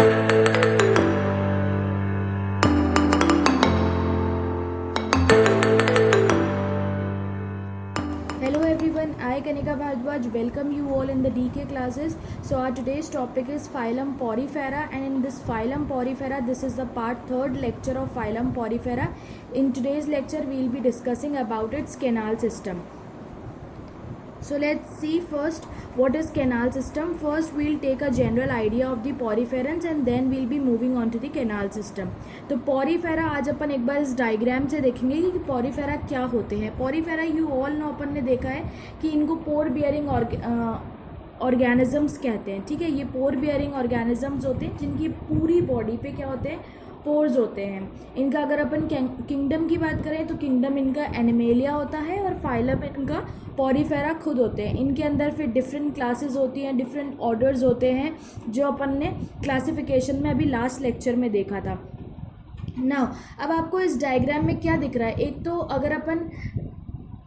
Hello everyone, I Kanika Bhardwaj welcome you all in the DK classes. So our today's topic is phylum Porifera, and in this phylum Porifera, this is the part 3rd lecture of phylum Porifera. In today's lecture we will be discussing about its canal system. So let's see first what is canal system. First we'll take a general idea of the poriferans and then we'll be moving on to the canal system. तो Porifera आज अपन एक बार इस diagram से देखेंगे कि Porifera क्या होते हैं. पॉरीफेरा यू ऑल नो, अपन ने देखा है कि इनको पोर बियरिंग ऑर्गेनिजम्स कहते हैं. ठीक है, ये पोर बियरिंग ऑर्गेनिजम्स होते हैं जिनकी पूरी बॉडी पे क्या होते हैं, पोर्स होते हैं. इनका अगर अपन किंगडम की बात करें तो किंगडम इनका एनिमेलिया होता है और फाइलम इनका पॉरीफेरा खुद होते हैं. इनके अंदर फिर डिफरेंट क्लासेस होती हैं, डिफरेंट ऑर्डर्स होते हैं जो अपन ने क्लासिफिकेशन में अभी लास्ट लेक्चर में देखा था. नाउ अब आपको इस डायग्राम में क्या दिख रहा है, एक तो अगर अपन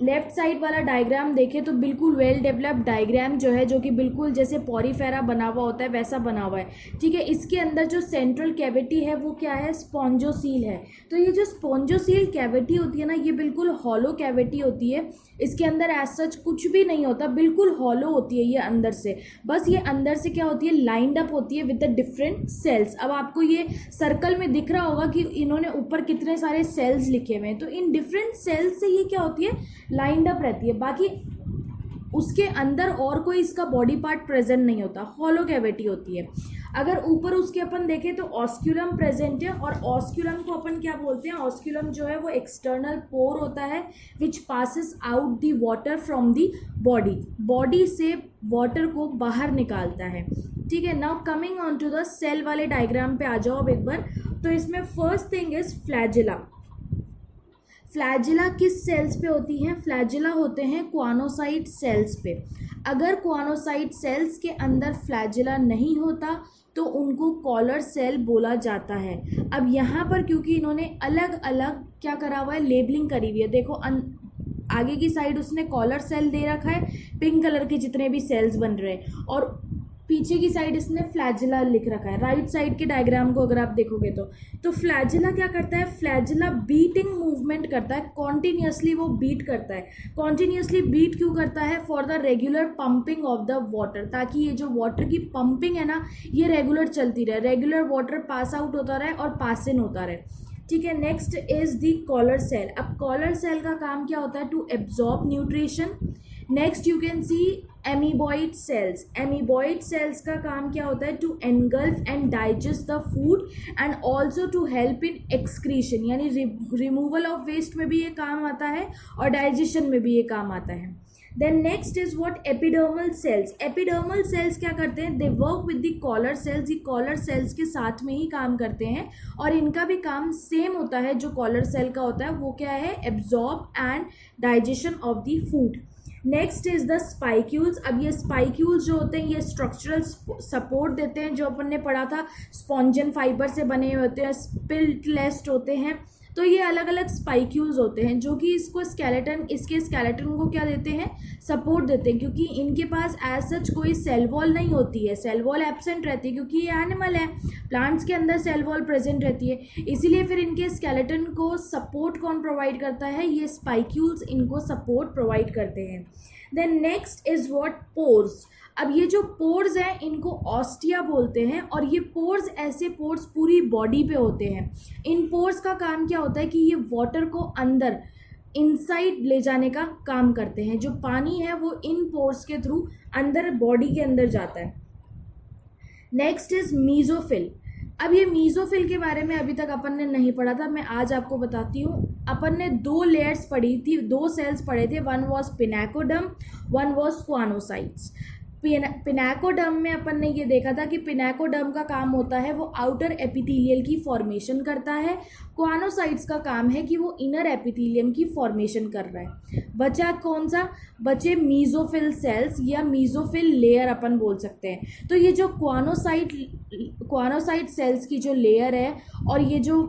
लेफ्ट साइड वाला डायग्राम देखें तो बिल्कुल वेल डेवलप्ड डायग्राम जो है, जो कि बिल्कुल जैसे पॉरीफेरा बना हुआ होता है वैसा बना हुआ है. ठीक है, इसके अंदर जो सेंट्रल कैविटी है वो क्या है, स्पॉन्जोसील है. तो ये जो स्पॉन्जोसील कैविटी होती है ना, ये बिल्कुल हॉलो कैविटी होती है. इसके अंदर एज सच कुछ भी नहीं होता, बिल्कुल हॉलो होती है ये अंदर से. बस ये अंदर से क्या होती है, लाइंड अप होती है विद द डिफरेंट सेल्स. अब आपको ये सर्कल में दिख रहा होगा कि इन्होंने ऊपर कितने सारे सेल्स लिखे हुए हैं. तो इन डिफरेंट सेल्स से ये क्या होती है, लाइंड अप रहती है. बाकी उसके अंदर और कोई इसका बॉडी पार्ट प्रेजेंट नहीं होता, हॉलो कैविटी होती है. अगर ऊपर उसके अपन देखें तो ऑस्क्यूलम प्रेजेंट है, और ऑस्क्यूलम को अपन क्या बोलते हैं, ऑस्क्यूलम जो है वो एक्सटर्नल पोर होता है which passes out the water from the body. Body से वाटर को बाहर निकालता है. ठीक है, now coming on to the cell वाले डायग्राम पे आ जाओ अब एक बार. तो इसमें first thing is flagella. Flagella किस सेल्स पे होती हैं, फ्लैजिला होते हैं क्वानोसाइट सेल्स पे. अगर क्वानोसाइट सेल्स के अंदर फ्लैजिला नहीं होता तो उनको कॉलर सेल बोला जाता है. अब यहाँ पर क्योंकि इन्होंने अलग अलग क्या करा हुआ है, लेबलिंग करी हुई है. देखो आगे की साइड उसने कॉलर सेल दे रखा है, पिंक कलर के जितने भी सेल्स बन रहे हैं, और पीछे की साइड इसने फ्लैजिला लिख रखा है. राइट साइड के डायग्राम को अगर आप देखोगे तो फ्लैजिला क्या करता है, फ्लैजिला बीटिंग मूवमेंट करता है. कॉन्टिन्यूसली वो बीट करता है. कॉन्टिन्यूसली बीट क्यों करता है, for the regular pumping of the water, ताकि ये जो वाटर की पंपिंग है ना ये रेगुलर चलती रहे, रेगुलर वाटर पास आउट होता रहे और पास इन होता रहे. ठीक है, next is the collar cell. अब कॉलर सेल का काम क्या होता है, to absorb nutrition. Next you can see amoeboid cells. Amoeboid cells का काम क्या होता है, to engulf and digest the food and also to help in excretion, यानी रिमूवल ऑफ वेस्ट में भी ये काम आता है और डाइजेशन में भी ये काम आता है. Then next is what, epidermal cells. Epidermal cells क्या करते हैं, they work with the collar cells. ये कॉलर सेल्स के साथ में ही काम करते हैं और इनका भी काम सेम होता है जो कॉलर सेल का होता है. वो क्या है, absorb and digestion of the food. Next is the spicules. अब ये स्पाइक्यूल्स जो होते हैं ये स्ट्रक्चरल सपोर्ट देते हैं, जो अपन ने पढ़ा था स्पॉन्जन फाइबर से बने होते हैं, स्पिल्टलेस्ट होते हैं. तो ये अलग अलग स्पाइक्यूल्स होते हैं जो कि इसके स्केलेटन को क्या देते हैं, सपोर्ट देते हैं, क्योंकि इनके पास एज सच कोई सेल वॉल नहीं होती है. सेल वॉल एब्सेंट रहती है क्योंकि ये एनिमल है. प्लांट्स के अंदर सेल वॉल प्रेजेंट रहती है, इसीलिए फिर इनके स्केलेटन को सपोर्ट कौन प्रोवाइड करता है, ये स्पाइक्यूल्स इनको सपोर्ट प्रोवाइड करते हैं. Then next is what, pores. अब ये जो पोर्स हैं इनको ऑस्टिया बोलते हैं, और ये पोर्स ऐसे पोर्स पूरी बॉडी पे होते हैं. इन पोर्स का काम क्या होता है कि ये वाटर को अंदर इनसाइड ले जाने का काम करते हैं. जो पानी है वो इन पोर्स के थ्रू अंदर बॉडी के अंदर जाता है. Next is mesophyll. अब ये मीजोफिल के बारे में अभी तक अपन ने नहीं पढ़ा था, मैं आज आपको बताती हूँ. अपन ने 2 लेयर्स पढ़ी थी, 2 सेल्स पढ़े थे. One was pinacoderm, one was choanocytes. Pinacoderm में अपन ने ये देखा था कि पिनाकोडर्म का काम होता है वो आउटर एपिथेलियल की फॉर्मेशन करता है. क्वानोसाइट्स का काम है कि वो इनर एपिथेलियम की फॉर्मेशन कर रहा है. बचा कौन सा, बचे मीजोफिल सेल्स या मीजोफिल लेयर अपन बोल सकते हैं. तो ये जो क्वानोसाइट सेल्स की जो लेयर है और ये जो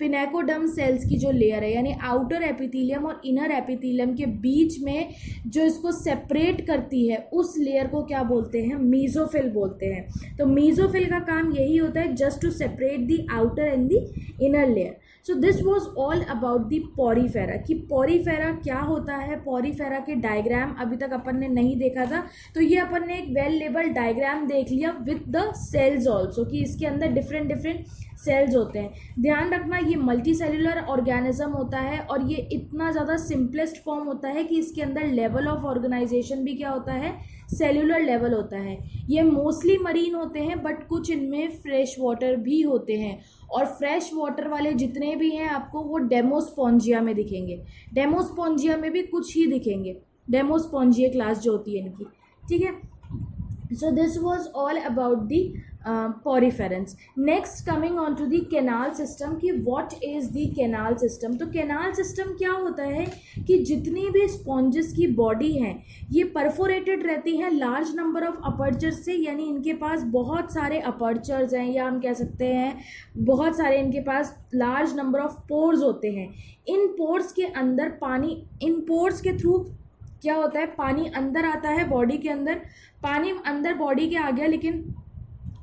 पिनेकोडर्म सेल्स की जो लेयर है, यानी आउटर एपिथेलियम और इनर एपिथेलियम के बीच में जो इसको सेपरेट करती है, उस लेयर को क्या बोलते हैं? मेसोफिल बोलते हैं। तो मेसोफिल का काम यही होता है, just to separate the outer and the inner layer. So this was all about the Porifera, कि पॉरीफेरा क्या होता है। पॉरीफेरा के डायग्राम अभी तक अपन ने नहीं देखा था, तो ये अपन ने एक वेल लेबल्ड डायग्राम देख लिया विद द सेल्स ऑल्सो, कि इसके अंदर डिफरेंट डिफरेंट सेल्स होते हैं। ध्यान रखना, ये मल्टी सेल्यूलर ऑर्गेनिज्म होता है और ये इतना ज़्यादा सिंपलेस्ट फॉर्म होता है कि इसके अंदर लेवल ऑफ ऑर्गेनाइजेशन भी क्या होता है? सेल्यूलर लेवल होता है। ये मोस्टली मरीन होते हैं, बट कुछ इनमें फ्रेश वाटर भी होते हैं, और फ्रेश वाटर वाले जितने भी हैं आपको वो डेमोस्पोंजिया में दिखेंगे। डेमोस्पोंजिया में भी कुछ ही दिखेंगे, डेमोस्पोंजिया क्लास जो होती है इनकी, ठीक है। So this was all about the poriferans. Next coming on to the canal system, कि what is the canal system? तो canal system क्या होता है कि जितनी भी स्पॉन्जेस की बॉडी हैं ये परफोरेटेड रहती हैं लार्ज नंबर ऑफ अपर्चर्स से, यानी इनके पास बहुत सारे अपर्चर्स हैं, या हम कह सकते हैं बहुत सारे इनके पास लार्ज नंबर ऑफ पोर्स होते हैं। इन पोर्स के अंदर पानी, इन पोर्स के थ्रू क्या होता है? पानी अंदर आता है बॉडी के अंदर। पानी अंदर बॉडी के आ गया, लेकिन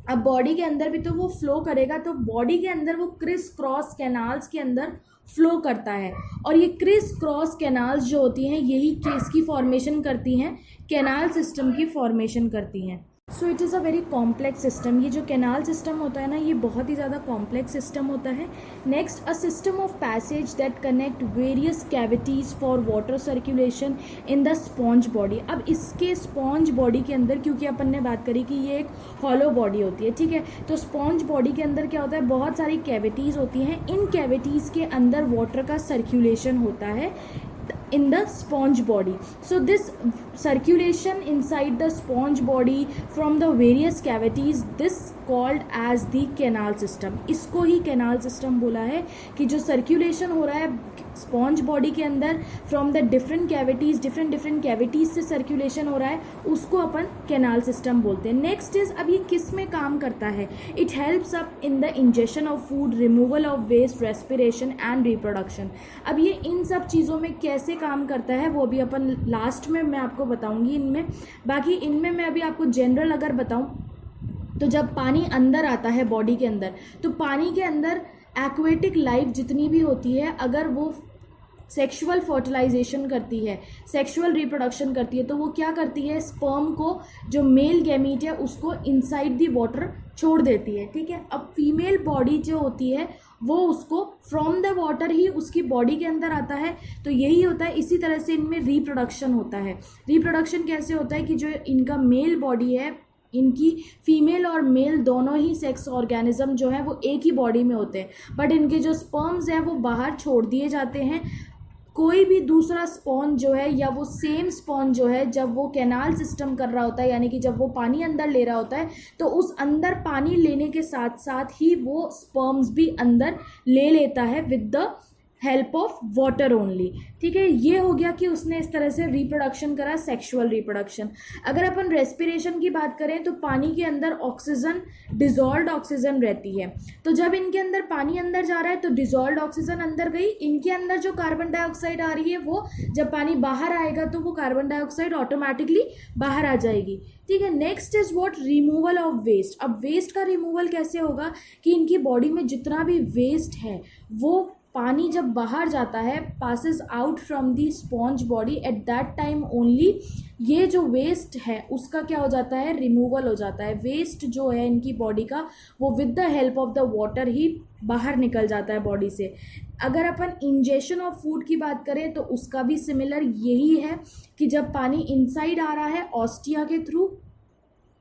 अब बॉडी के अंदर भी तो वो फ्लो करेगा, तो बॉडी के अंदर वो क्रिस क्रॉस कैनाल्स के अंदर फ्लो करता है, और ये क्रिस क्रॉस कैनाल्स जो होती हैं यही किसकी फॉर्मेशन करती हैं? कैनाल सिस्टम की फॉर्मेशन करती हैं। So it is a very complex system. ये जो कैनाल सिस्टम होता है ना, ये बहुत ही ज़्यादा कॉम्प्लेक्स सिस्टम होता है। Next, a system of passage that connect various cavities for water circulation in the sponge body. अब इसके स्पॉन्ज बॉडी के अंदर, क्योंकि अपन ने बात करी कि ये एक हॉलो बॉडी होती है, ठीक है, तो स्पॉन्ज बॉडी के अंदर क्या होता है? बहुत सारी कैविटीज़ होती हैं। इन कैविटीज़ के अंदर वाटर का सर्कुलेशन होता है in the sponge body. So this circulation inside the sponge body from the various cavities, this called as the canal system. इसको ही canal system बोला है, कि जो circulation हो रहा है स्पॉन्ज बॉडी के अंदर from the different cavities, different cavities से सर्कुलेशन हो रहा है, उसको अपन कैनाल सिस्टम बोलते हैं। नेक्स्ट इज, अब ये किस में काम करता है? It helps up in the ingestion of food, removal of waste, respiration and reproduction. अब ये इन सब चीज़ों में कैसे काम करता है वो अभी अपन लास्ट में मैं आपको बताऊंगी इनमें। बाकी इनमें मैं अभी आपको जनरल अगर बताऊं तो जब पानी अंदर आता है बॉडी के अंदर, तो पानी के अंदर एक्वेटिक लाइफ जितनी भी होती है, अगर वो सेक्सुअल फर्टिलाइजेशन करती है, सेक्सुअल रिप्रोडक्शन करती है, तो वो क्या करती है? स्पर्म को, जो मेल गैमीट है, उसको इनसाइड दी वाटर छोड़ देती है, ठीक है। अब फीमेल बॉडी जो होती है वो उसको फ्रॉम द वाटर ही उसकी बॉडी के अंदर आता है। तो यही होता है, इसी तरह से इनमें रिप्रोडक्शन होता है। रिप्रोडक्शन कैसे होता है कि जो इनका मेल बॉडी है, इनकी फीमेल और मेल दोनों ही सेक्स ऑर्गेनिज्म जो है वो एक ही बॉडी में होते हैं, बट इनके जो स्पर्म्स हैं वो बाहर छोड़ दिए जाते हैं। कोई भी दूसरा स्पॉन जो है, या वो सेम स्पॉन जो है, जब वो कैनाल सिस्टम कर रहा होता है, यानी कि जब वो पानी अंदर ले रहा होता है, तो उस अंदर पानी लेने के साथ साथ ही वो स्पर्म्स भी अंदर ले लेता है with the help of water only, ठीक है। ये हो गया कि उसने इस तरह से रिप्रोडक्शन करा, सेक्सुअल रिप्रोडक्शन। अगर अपन रेस्पिरेशन की बात करें तो पानी के अंदर ऑक्सीजन, डिजॉल्व्ड ऑक्सीजन रहती है, तो जब इनके अंदर पानी अंदर जा रहा है तो डिजॉल्व्ड ऑक्सीजन अंदर गई, इनके अंदर जो कार्बन डाइऑक्साइड आ रही है वो जब पानी बाहर आएगा तो वो कार्बन डाइऑक्साइड ऑटोमेटिकली बाहर आ जाएगी, ठीक है। Next is what? Removal of waste. अब वेस्ट का रिमूवल कैसे होगा कि इनकी बॉडी में जितना भी वेस्ट है वो पानी जब बाहर जाता है, passes out from the sponge body, at that time only ये जो वेस्ट है उसका क्या हो जाता है? रिमूवल हो जाता है। वेस्ट जो है इनकी बॉडी का वो with the help of the water ही बाहर निकल जाता है बॉडी से। अगर अपन इंजेक्शन ऑफ फूड की बात करें तो उसका भी सिमिलर यही है कि जब पानी इनसाइड आ रहा है ऑस्टिया के थ्रू,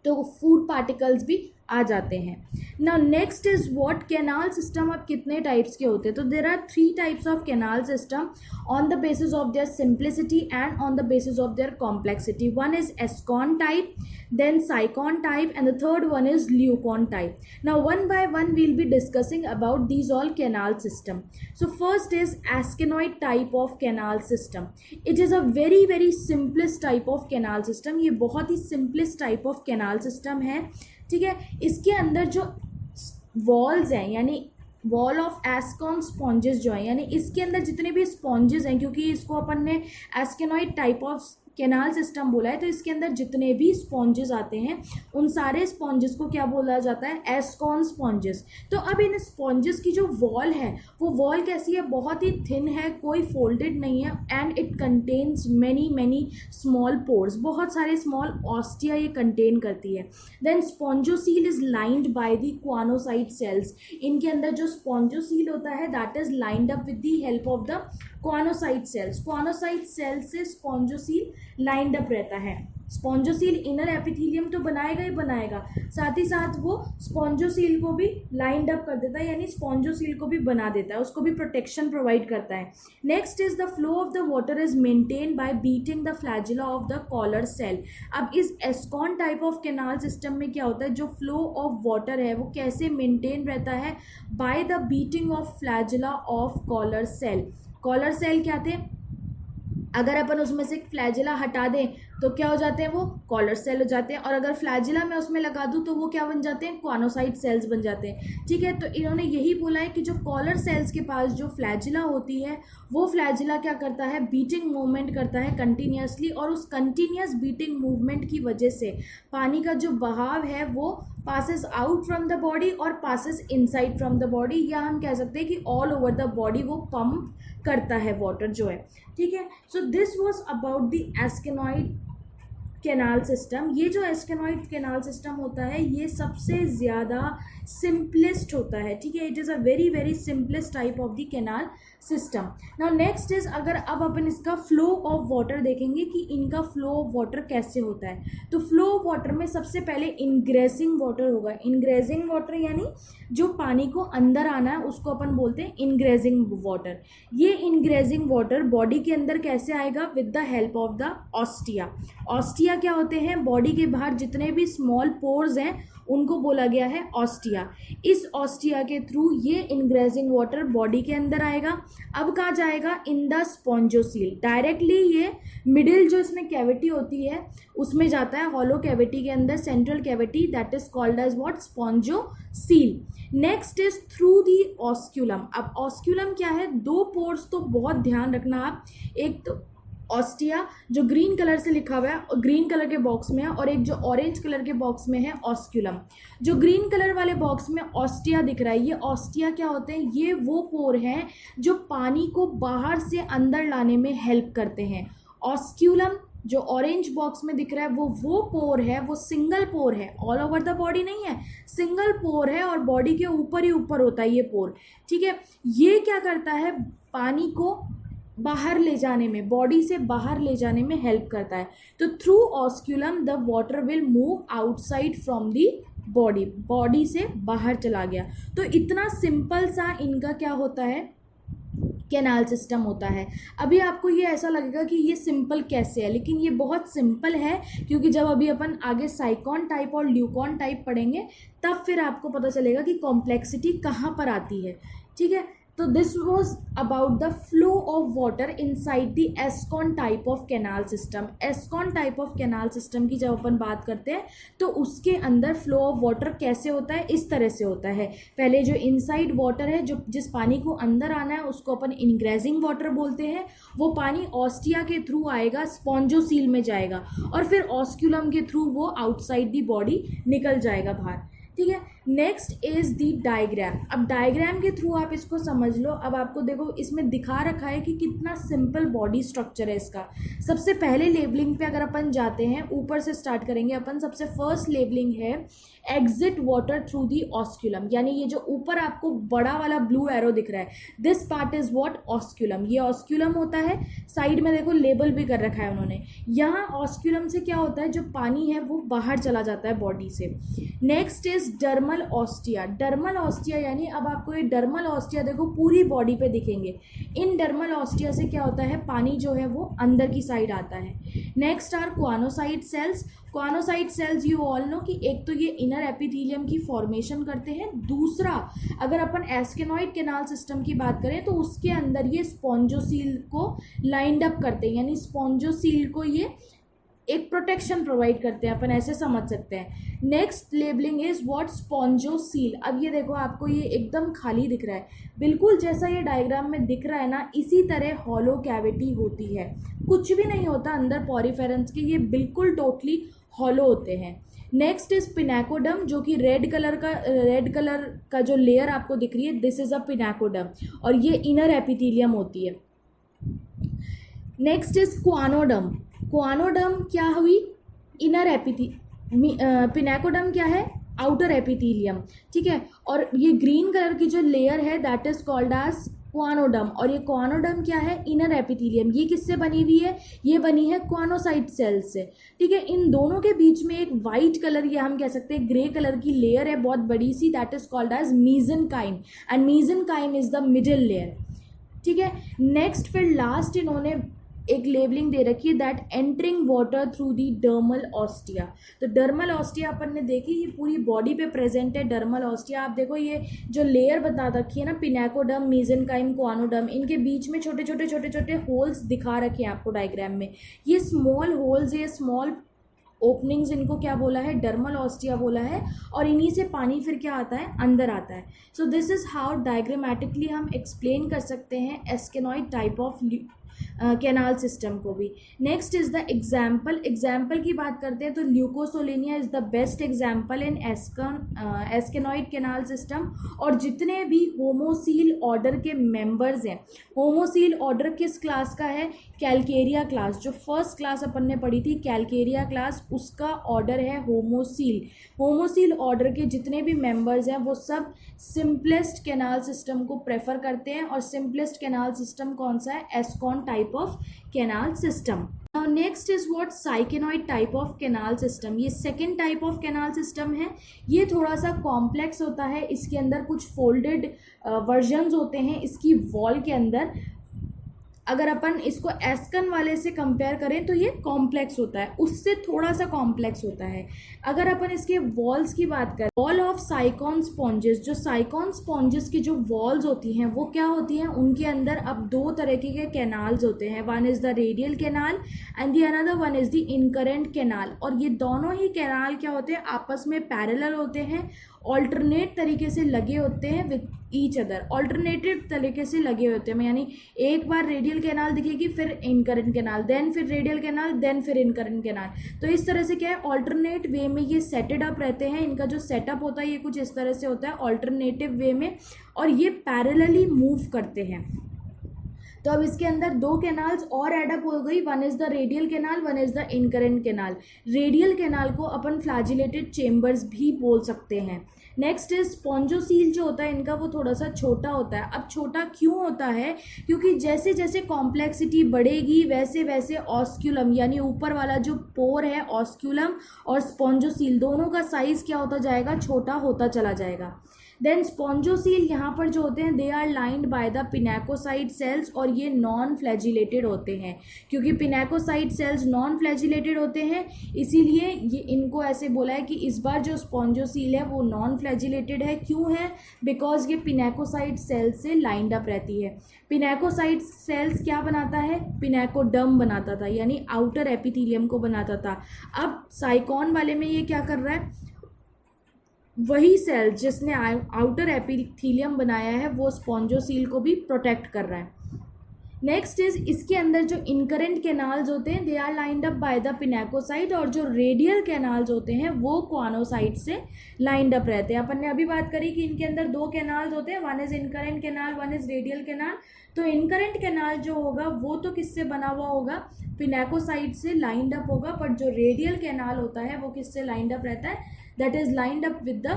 तो फूड पार्टिकल्स भी आ जाते हैं। Now next is what? Canal system अब कितने टाइप्स के होते हैं? तो there are 3 types of canal system on the basis of their simplicity and on the basis of their complexity. One is ascon type, then Sycon type, and the third one is Leucon type. Now one by one we'll be discussing about these all canal system. So first is ascenoid type of canal system. It is a very simplest type of canal system. ये बहुत ही simplest type of canal system है, ठीक है। इसके अंदर जो walls हैं, यानी वॉल ऑफ एस्कॉन स्पॉन्जेस जो है, यानी इसके अंदर जितने भी स्पॉन्जेस हैं, क्योंकि इसको अपन ने एस्केनॉइड टाइप ऑफ कैनाल सिस्टम बोला है, तो इसके अंदर जितने भी स्पॉन्जेस आते हैं उन सारे स्पॉन्जेस को क्या बोला जाता है, एस्कॉन स्पॉन्जेस। तो अब इन स्पॉन्जेस की जो वॉल है वो वॉल कैसी है, बहुत ही थिन है, कोई फोल्डेड नहीं है, and it contains many many small pores, बहुत सारे स्मॉल ऑस्टिया ये कंटेन करती है। Then spongocoel is lined by the choanocyte cells, इनके अंदर जो स्पॉन्जोसील होता है that is lined up with the help of the choanocyte cells. Choanocyte cells से स्पॉन्जोसील लाइंड अप रहता है। स्पॉन्जोसील इनर एपिथेलियम तो बनाएगा ही बनाएगा, साथ ही साथ वो स्पॉन्जोसील को भी लाइंड अप कर देता है, यानी स्पॉन्जोसील को भी बना देता है, उसको भी प्रोटेक्शन प्रोवाइड करता है। Next is the flow of the water is maintain by beating the flagella of the collar cell. अब इस ascon type of canal system में क्या होता है, जो फ्लो ऑफ वाटर है वो कैसे मेंटेन रहता है, by the beating of flagella of collar cell. Collar cell क्या थे, अगर अपन उसमें से फ्लैजिला हटा दें तो क्या हो जाते हैं, वो कॉलर सेल हो जाते हैं, और अगर फ्लैजिला मैं उसमें लगा दूं तो वो क्या बन जाते हैं, क्वानोसाइट सेल्स बन जाते हैं। ठीक है, तो इन्होंने यही बोला है कि जो कॉलर सेल्स के पास जो फ्लैजिला होती है वो फ्लैजिला क्या करता है, बीटिंग मूवमेंट करता है कंटिन्यूसली, और उस कंटिन्यूस बीटिंग मूवमेंट की वजह से पानी का जो बहाव है वो passes out from the body और passes inside from the body, या हम कह सकते हैं कि ऑल ओवर द बॉडी वो पंप करता है वाटर जो है। ठीक है, so this was about the asconoid canal system. ये जो एस्केनॉइड कैनाल सिस्टम होता है ये सबसे ज़्यादा सिंपलेस्ट होता है। ठीक है, it is a very very simplest type of the canal system. Now next is, अगर अब अपन इसका फ्लो ऑफ वाटर देखेंगे कि इनका फ्लो ऑफ वाटर कैसे होता है, तो फ्लो ऑफ वाटर में सबसे पहले इनग्रेसिंग वाटर होगा। इनग्रेसिंग वाटर यानी जो पानी को अंदर आना है उसको अपन बोलते हैं इनग्रेसिंग वाटर। ये इनग्रेसिंग वाटर बॉडी के अंदर कैसे आएगा, with the help of the ostia. Ostia क्या होते हैं, बॉडी के बाहर जितने भी स्मॉल पोर्स हैं उनको बोला गया है ऑस्टिया। इस ऑस्टिया के थ्रू ये इनग्रेसिंग वाटर बॉडी के अंदर आएगा। अब कहाँ जाएगा, इन द स्पॉन्जोसील। डायरेक्टली ये मिडिल जो इसमें कैविटी होती है उसमें जाता है, हॉलो कैविटी के अंदर, central cavity, that is called as what, spongocoel. Next is through the osculum. अब ऑस्क्यूलम क्या है, दो पोर्स तो बहुत ध्यान रखना आप, एक तो ऑस्टिया जो ग्रीन कलर से लिखा हुआ है और ग्रीन कलर के बॉक्स में है, और एक जो ऑरेंज कलर के बॉक्स में है ऑस्क्यूलम। जो ग्रीन कलर वाले बॉक्स में ऑस्टिया दिख रहा है, ये ऑस्टिया क्या होते हैं, ये वो पोर हैं जो पानी को बाहर से अंदर लाने में हेल्प करते हैं। ऑस्क्यूलम जो ऑरेंज बॉक्स में दिख रहा है वो पोर है, वो सिंगल पोर है, ऑल ओवर द बॉडी नहीं है, सिंगल पोर है और बॉडी के ऊपर ही ऊपर होता है ये पोर। ठीक है, ये क्या करता है, पानी को बाहर ले जाने में, बॉडी से बाहर ले जाने में हेल्प करता है। तो through osculum the water will move outside from the body, body से बाहर चला गया। तो इतना सिंपल सा इनका क्या होता है, कैनाल सिस्टम होता है। अभी आपको ये ऐसा लगेगा कि ये सिंपल कैसे है, लेकिन ये बहुत सिंपल है, क्योंकि जब अभी अपन आगे साइकॉन टाइप और ल्यूकॉन टाइप पढ़ेंगे तब फिर आपको पता चलेगा कि कॉम्प्लेक्सिटी कहाँ पर आती है। ठीक है, तो this was about the flow of water inside the ascon type of canal system. Ascon type of canal system की जब अपन बात करते हैं तो उसके अंदर फ्लो ऑफ वाटर कैसे होता है, इस तरह से होता है। पहले जो इनसाइड वाटर है, जो जिस पानी को अंदर आना है उसको अपन इनग्रेसिंग वाटर बोलते हैं। वो पानी ऑस्टिया के थ्रू आएगा, स्पॉन्जोसील में जाएगा, और फिर ऑस्क्यूलम के थ्रू वो आउटसाइड दी बॉडी निकल जाएगा बाहर। ठीक है, नेक्स्ट इज दी डायग्राम। अब डायग्राम के थ्रू आप इसको समझ लो। अब आपको देखो इसमें दिखा रखा है कि कितना सिंपल बॉडी स्ट्रक्चर है इसका। सबसे पहले लेबलिंग पे अगर अपन जाते हैं, ऊपर से स्टार्ट करेंगे अपन। सबसे फर्स्ट लेबलिंग है exit water through the osculum, यानी ये जो ऊपर आपको बड़ा वाला ब्लू एरो दिख रहा है, this part is what, osculum. ये ऑस्क्यूलम होता है। साइड में देखो लेबल भी कर रखा है उन्होंने। यहाँ ऑस्क्यूलम से क्या होता है, जो पानी है वो बाहर चला जाता है बॉडी से। Next is dermal ostia. Dermal ostia यानी अब आपको ये डर्मल ऑस्टिया देखो पूरी बॉडी पे दिखेंगे। इन डर्मल ऑस्टिया से क्या होता है, पानी जो है वो अंदर की साइड आता है। Next are choanocyte cells. Choanocyte cells you all know कि एक तो ये इनर एपिथेलियम की फॉर्मेशन करते हैं, दूसरा अगर अपन एस्केनॉइड कैनाल सिस्टम की बात करें तो उसके अंदर ये स्पॉन्जोसील को लाइंड अप करते हैं, यानी स्पॉन्जोसील को ये एक प्रोटेक्शन प्रोवाइड करते हैं, अपन ऐसे समझ सकते हैं। Next labelling is what spongocoel. अब ये देखो आपको ये एकदम खाली दिख रहा है, बिल्कुल जैसा ये डायग्राम में दिख रहा है ना, इसी तरह हॉलो कैविटी होती है, कुछ भी नहीं होता अंदर पॉरीफेरेंस के, ये बिल्कुल टोटली हॉलो होते हैं। नेक्स्ट इज पिनाकोडम, जो कि रेड कलर का जो लेयर आपको दिख रही है, दिस इज अ पिनाकोडम, और ये इनर एपिथेलियम होती है। Next is क्वानोडम। क्वानोडम क्या हुई, इनर पिनाकोडम क्या है, आउटर एपिथेलियम, ठीक है। और ये ग्रीन कलर की जो लेयर है दैट इज कॉल्ड एज क्वानोडम, और ये क्वानोडम क्या है, इनर एपिथेलियम। ये किससे बनी हुई है, ये बनी है क्वानोसाइट सेल से, ठीक है। इन दोनों के बीच में एक वाइट कलर, या हम कह सकते हैं ग्रे कलर की लेयर है बहुत बड़ी सी, that is called as mesenchyme, and mesenchyme is the middle layer, ठीक है। नेक्स्ट फिर लास्ट इन्होंने एक लेबलिंग दे रखी है, that entering water through the dermal ostia. तो डर्मल ऑस्टिया अपन ने देखी, ये पूरी बॉडी पे प्रेजेंट है डर्मल ऑस्टिया। आप देखो ये जो लेयर बता रखी है ना, पिनाकोडम, मीजेनकाइम, क्वानोडम, इनके बीच में छोटे छोटे होल्स दिखा रखे हैं आपको डायग्राम में। ये स्मॉल होल्स, ये स्मॉल ओपनिंग्स, इनको क्या बोला है, डर्मल ऑस्टिया बोला है, और इन्हीं से पानी फिर क्या आता है, अंदर आता है। So this is how diagrammatically हम एक्सप्लेन कर सकते हैं एस्केनॉइड टाइप ऑफ कैनाल सिस्टम को भी। नेक्स्ट इज द एग्जाम्पल की बात करते हैं तो Leucosolenia is the best example in asconoid canal system. और जितने भी होमोसील ऑर्डर के मेंबर्स हैं, होमोसील ऑर्डर किस क्लास का है, कैलकेरिया क्लास, जो फर्स्ट क्लास अपन ने पढ़ी थी कैलकेरिया क्लास, उसका ऑर्डर है होमोसील। होमोसील ऑर्डर के जितने भी मेंबर्स हैं वो सब सिंपलेस्ट कैनाल सिस्टम को प्रेफर करते हैं, और सिंपलेस्ट कैनाल सिस्टम कौन सा है, ascon type of canal system. Now next is what syconoid type of canal system. ये second type of canal system है, ये थोड़ा सा कॉम्प्लेक्स होता है, इसके अंदर कुछ फोल्डेड वर्जन्स होते हैं इसकी वॉल के अंदर। अगर अपन इसको एस्कन वाले से कंपेयर करें तो ये कॉम्प्लेक्स होता है, उससे थोड़ा सा कॉम्प्लेक्स होता है। अगर अपन इसके वॉल्स की बात करें, वॉल ऑफ साइकॉन स्पॉन्जेस, जो साइकॉन स्पॉन्जेस की जो वॉल्स होती हैं वो क्या होती हैं, उनके अंदर अब दो तरीके के कैनाल्स होते हैं, one is the radial canal and the another one is the incurrent canal. और ये दोनों ही कैनाल क्या होते हैं, आपस में पैरेलल होते हैं, ऑल्टरनेट तरीके से लगे होते हैं विद ईच अदर, ऑल्टरनेटिव तरीके से लगे होते हैं, यानी एक बार रेडियल कैनाल दिखेगी, फिर इनकरेंट कैनाल, देन फिर रेडियल कैनाल, देन फिर इनकरेंट कैनाल। तो इस तरह से क्या है, ऑल्टरनेट वे में ये सेटेड अप रहते हैं। इनका जो सेटअप होता है ये कुछ इस तरह से होता है ऑल्टरनेटिव वे में, और ये पैरेलली मूव करते हैं। तो अब इसके अंदर दो कैनाल्स और एडअप हो गई, one is the radial canal, one is the incurrent canal. Radial canal को अपन फ्लैजिलेटेड चेम्बर्स भी बोल सकते हैं। नेक्स्ट इज स्पॉन्जोसील, जो होता है इनका वो थोड़ा सा छोटा होता है। अब छोटा क्यों होता है, क्योंकि जैसे जैसे कॉम्प्लेक्सिटी बढ़ेगी वैसे वैसे ऑस्क्यूलम, यानी ऊपर वाला जो पोर है ऑस्क्यूलम और स्पॉन्जोसील, दोनों का साइज क्या होता जाएगा, छोटा होता चला जाएगा। देन स्पॉन्जोसील यहाँ पर जो होते हैं they are lined by the pinacocyte cells, और ये नॉन फ्लैजिलेटेड होते हैं। क्योंकि पिनाकोसाइट सेल्स नॉन फ्लैजिलेटेड होते हैं इसीलिए ये इनको ऐसे बोला है कि इस बार जो स्पॉन्जोसील है वो नॉन फ्लैजिलेटेड है। क्यों है, बिकॉज ये पिनाकोसाइट सेल्स से लाइंड अप रहती है। पिनाकोसाइट सेल्स क्या बनाता है, पिनाकोडर्म बनाता था, यानी आउटर एपिथेलियम को बनाता था। अब साइकॉन वाले में ये क्या कर रहा है, वही सेल जिसने आउटर एपिथेलियम बनाया है वो स्पॉन्जोसील को भी प्रोटेक्ट कर रहा है। नेक्स्ट इज इसके अंदर जो इनकरेंट कैनाल्स होते हैं they are lined up by the pinacocyte, और जो रेडियल कैनाल्स होते हैं वो क्वानोसाइट से लाइंड अप रहते हैं। अपन ने अभी बात करी कि इनके अंदर दो कैनाल्स होते हैं, one is incurrent canal, one is radial canal. तो इनकरेंट कैनाल जो होगा वो तो किससे बना हुआ होगा, पिनाकोसाइट से लाइंड अप होगा, बट जो रेडियल कैनाल होता है वो किससे लाइंड अप रहता है, that is lined up with the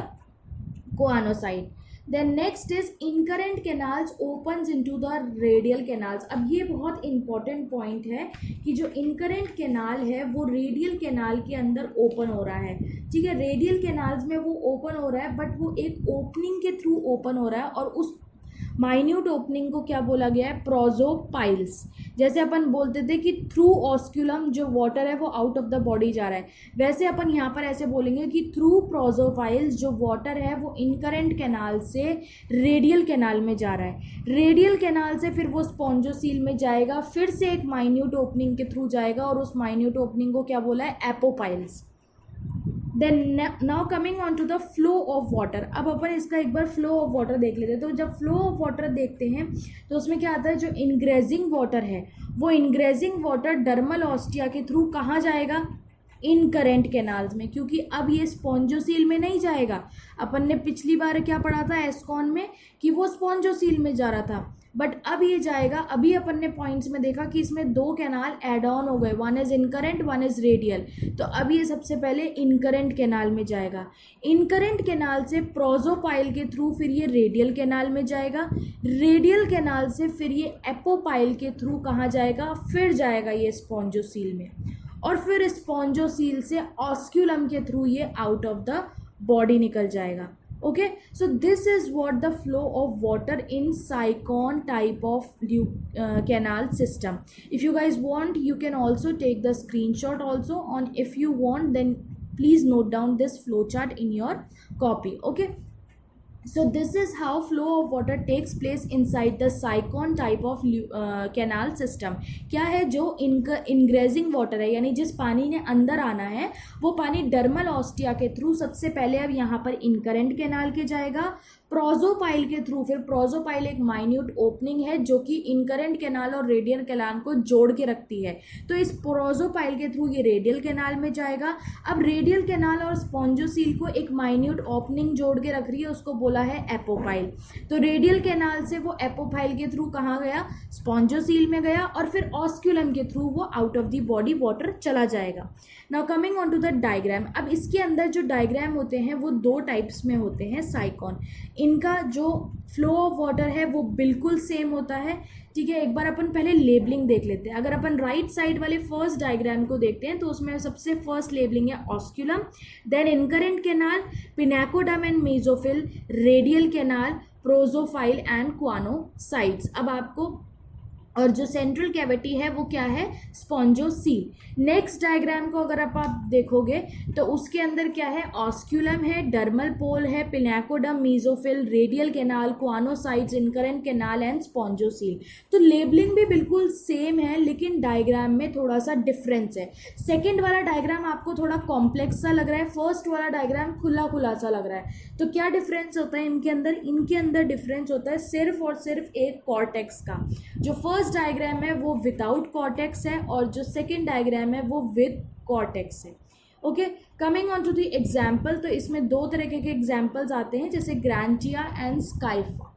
coanocyte. Then next is incurrent canals opens into the radial canals. अब ये बहुत important point है कि जो incurrent canal है वो radial canal के अंदर open हो रहा है, ठीक है। radial canals में वो open हो रहा है बट वो एक opening के थ्रू open हो रहा है, और उस माइन्यूट ओपनिंग को क्या बोला गया है, प्रोजोपाइल्स। जैसे अपन बोलते थे कि थ्रू ऑस्क्यूलम जो वाटर है वो आउट ऑफ द बॉडी जा रहा है, वैसे अपन यहाँ पर ऐसे बोलेंगे कि थ्रू प्रोजोपाइल्स जो वाटर है वो इनकरेंट कैनाल से रेडियल कैनाल में जा रहा है, रेडियल कैनाल से फिर वो स्पॉन्जोसील में जाएगा, फिर से एक माइन्यूट ओपनिंग के थ्रू जाएगा और उस माइन्यूट ओपनिंग को क्या बोला है, apopyles. Then now coming on to the flow of water. अब अपन इसका एक बार फ्लो ऑफ वाटर देख लेते हैं। तो जब फ्लो ऑफ वाटर देखते हैं तो उसमें क्या आता है, जो इनग्रेजिंग वाटर है वो इनग्रेजिंग वाटर डर्मल ऑस्टिया के थ्रू कहाँ जाएगा, इनकरेंट कैनाल्स में, क्योंकि अब ये स्पॉन्जोसील में नहीं जाएगा। अपन ने पिछली बार क्या पढ़ा था एस्कॉन में कि वो स्पॉन्जोसील में जा रहा था, बट अब ये जाएगा। अभी अपन ने पॉइंट्स में देखा कि इसमें दो कैनाल एड ऑन हो गए, one is incurrent one is radial. तो अब ये सबसे पहले इनकरेंट कैनाल में जाएगा, इनकरेंट कैनाल से प्रोजोपाइल के थ्रू फिर ये रेडियल कैनाल में जाएगा, रेडियल कैनाल से फिर ये एपोपाइल के थ्रू कहाँ जाएगा, फिर जाएगा ये स्पॉन्जोसील में, और फिर स्पॉन्जोसील से ऑस्क्यूलम के थ्रू ये आउट ऑफ द बॉडी निकल जाएगा। Okay, so this is what the flow of water in Sicon type of canal system. If you guys want, you can also take the screenshot also on. If you want, then please note down this flow chart in your copy. Okay, so this is how flow of water takes place inside the Sicon type of canal system. क्या है, जो इनग्रेजिंग water है यानी जिस पानी ने अंदर आना है वो पानी डर्मल ऑस्टिया के थ्रू सबसे पहले अब यहाँ पर इनकरेंट कैनाल के जाएगा, प्रोजोपाइल के थ्रू, फिर प्रोजोपाइल एक माइन्यूट ओपनिंग है जो कि इनकरेंट कैनाल और रेडियल कैनाल को जोड़ के रखती है, तो इस प्रोजोपाइल के थ्रू ये रेडियल कैनाल में जाएगा। अब रेडियल कैनाल और स्पॉन्जोसील को एक माइन्यूट ओपनिंग जोड़ के रख रही है, उसको बोला है एपोपाइल। तो रेडियल कैनाल से वो एपोपाइल के थ्रू कहाँ गया, स्पॉन्जोसील में गया, और फिर ऑस्क्यूलम के थ्रू वो out of the body water चला जाएगा। Now coming on to the diagram. अब इसके अंदर जो डायग्राम होते हैं वो दो टाइप्स में होते हैं साइकॉन। इनका जो फ्लो ऑफ वाटर है वो बिल्कुल सेम होता है, ठीक है। एक बार अपन पहले लेबलिंग देख लेते हैं। अगर अपन राइट साइड वाले फर्स्ट डायग्राम को देखते हैं तो उसमें सबसे फर्स्ट लेबलिंग है osculum, then incurrent canal, pinacoderm and mesophyll, radial canal, prosopyle and choanocytes. अब आपको, और जो सेंट्रल कैविटी है वो क्या है, स्पॉन्जोसील। नेक्स्ट डायग्राम को अगर आप देखोगे तो उसके अंदर क्या है, ऑस्क्यूलम है, डर्मल पोल है, pinacoderm, mesophyll, radial canal, choanocytes, incurrent canal and spongocoel. तो लेबलिंग भी बिल्कुल सेम है लेकिन डायग्राम में थोड़ा सा डिफरेंस है। सेकेंड वाला डायग्राम आपको थोड़ा कॉम्प्लेक्स सा लग रहा है, फर्स्ट वाला डायग्राम खुला खुला सा लग रहा है। तो क्या डिफरेंस होता है इनके अंदर, इनके अंदर डिफरेंस होता है सिर्फ और सिर्फ एक कॉर्टेक्स का। जो फर्स्ट डायग्राम है वो विदाउट कॉर्टेक्स है और जो सेकंड डायग्राम है वो विद कॉर्टेक्स है। Okay, coming on to the example. तो इसमें दो तरह के एग्जाम्पल्स आते हैं जैसे Grantia and Scypha.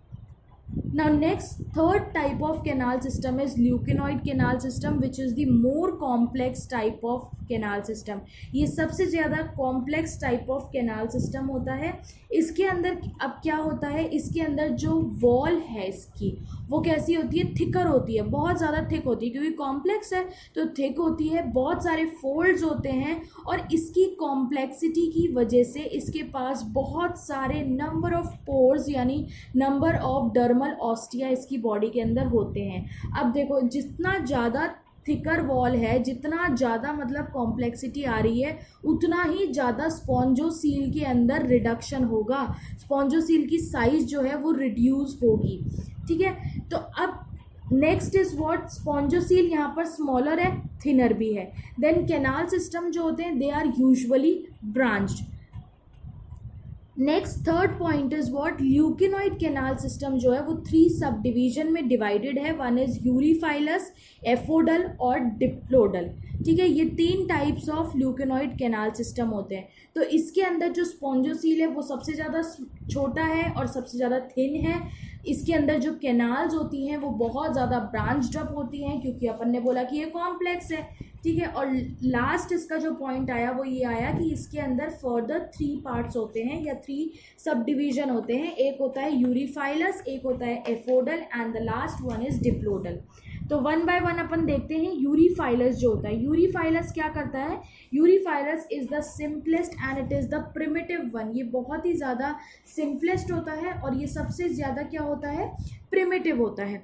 Now next, third type of canal system is leuconoid canal system, which is the more complex type of canal system. ये सबसे ज़्यादा complex type of canal system होता है। इसके अंदर अब क्या होता है, इसके अंदर जो वॉल है इसकी वो कैसी होती है, थिकर होती है, बहुत ज़्यादा थिक होती है, क्योंकि कॉम्प्लेक्स है तो थिक होती है, बहुत सारे फोल्ड्स होते हैं और इसकी कॉम्प्लेक्सिटी की वजह से इसके पास बहुत सारे नंबर ऑफ पोर्स यानी नंबर ऑफ डर्मल ऑस्टिया इसकी बॉडी के अंदर होते हैं। अब देखो, जितना ज़्यादा थिकर वॉल है, जितना ज़्यादा मतलब कॉम्प्लेक्सिटी आ रही है, उतना ही ज़्यादा स्पॉन्जोसील के अंदर रिडक्शन होगा, स्पॉन्जोसील की साइज जो है वो रिड्यूस होगी, ठीक है। तो अब नेक्स्ट इज व्हाट, स्पॉन्जोसील यहाँ पर स्मॉलर है, थिनर भी है। देन कैनाल सिस्टम जो होते हैं they are usually branched. Next third point is what, leuconoid canal system जो है वो 3 सब डिवीजन में डिवाइडेड है। वन इज यूरीफाइलस, एफोडल और डिप्लोडल, ठीक है। ये 3 टाइप्स ऑफ ल्यूकेनॉइड कैनाल सिस्टम होते हैं। तो इसके अंदर जो स्पॉन्जोसील है वो सबसे ज़्यादा छोटा है और सबसे ज़्यादा थिन है। इसके अंदर जो कैनाल्स होती हैं वो बहुत ज़्यादा ब्रांच्ड अप होती हैं, क्योंकि अपन ने बोला कि ये कॉम्प्लेक्स है, ठीक है। और लास्ट इसका जो पॉइंट आया वो ये आया कि इसके अंदर फर्दर 3 पार्ट्स होते हैं या 3 सब डिवीजन होते हैं। एक होता है यूरीफाइलस, एक होता है aphodal and the last one is diplodal. तो वन बाय वन अपन देखते हैं। यूरीफाइलस जो होता है, यूरीफाइलस क्या करता है? Eurypylous is the simplest and it is the primitive one. ये बहुत ही ज़्यादा सिंपलेस्ट होता है और ये सबसे ज़्यादा क्या होता है? प्रिमिटिव होता है।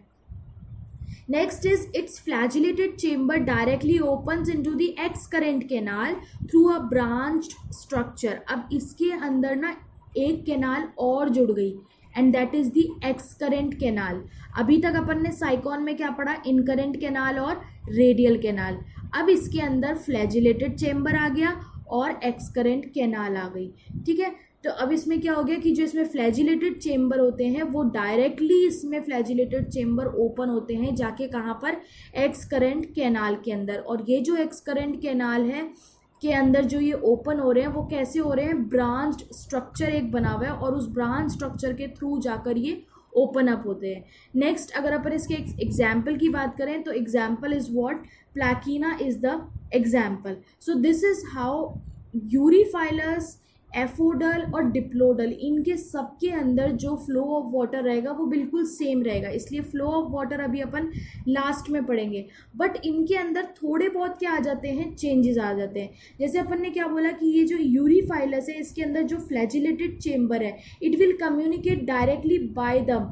Next is its flagellated chamber directly opens into the excurrent canal through a branched structure। अब इसके अंदर ना एक कैनाल और जुड़ गई and that is the excurrent canal. अभी तक अपन ने साइकॉन में क्या पढ़ा? इनकरेंट कैनाल और रेडियल कैनाल। अब इसके अंदर फ्लैजिलेटेड चेम्बर आ गया और excurrent कैनाल आ गई। ठीक है, तो अब इसमें क्या हो गया कि जो इसमें फ्लैजिलेटेड चेम्बर होते हैं वो डायरेक्टली इसमें फ्लैजिलेटेड चेम्बर ओपन होते हैं जाके कहाँ पर? excurrent कैनाल के अंदर। और ये जो excurrent कैनाल है के अंदर जो ये ओपन हो रहे हैं वो कैसे हो रहे हैं? ब्रांच्ड स्ट्रक्चर एक बना हुआ है और उस ब्रांच स्ट्रक्चर के थ्रू जाकर ये ओपन अप होते हैं। नेक्स्ट अगर अपन इसके एग्जाम्पल की बात करें तो example is what? Plakina is the example. So this is how eurypylous, aphodal और डिप्लोडल, इनके सबके अंदर जो फ्लो ऑफ वाटर रहेगा वो बिल्कुल सेम रहेगा, इसलिए फ्लो ऑफ वाटर अभी अपन लास्ट में पढ़ेंगे। बट इनके अंदर थोड़े बहुत क्या आ जाते हैं? चेंजेस आ जाते हैं। जैसे अपन ने क्या बोला कि ये जो यूरीफाइलस है इसके अंदर जो फ्लैजिलेटेड चेम्बर है it will communicate directly by the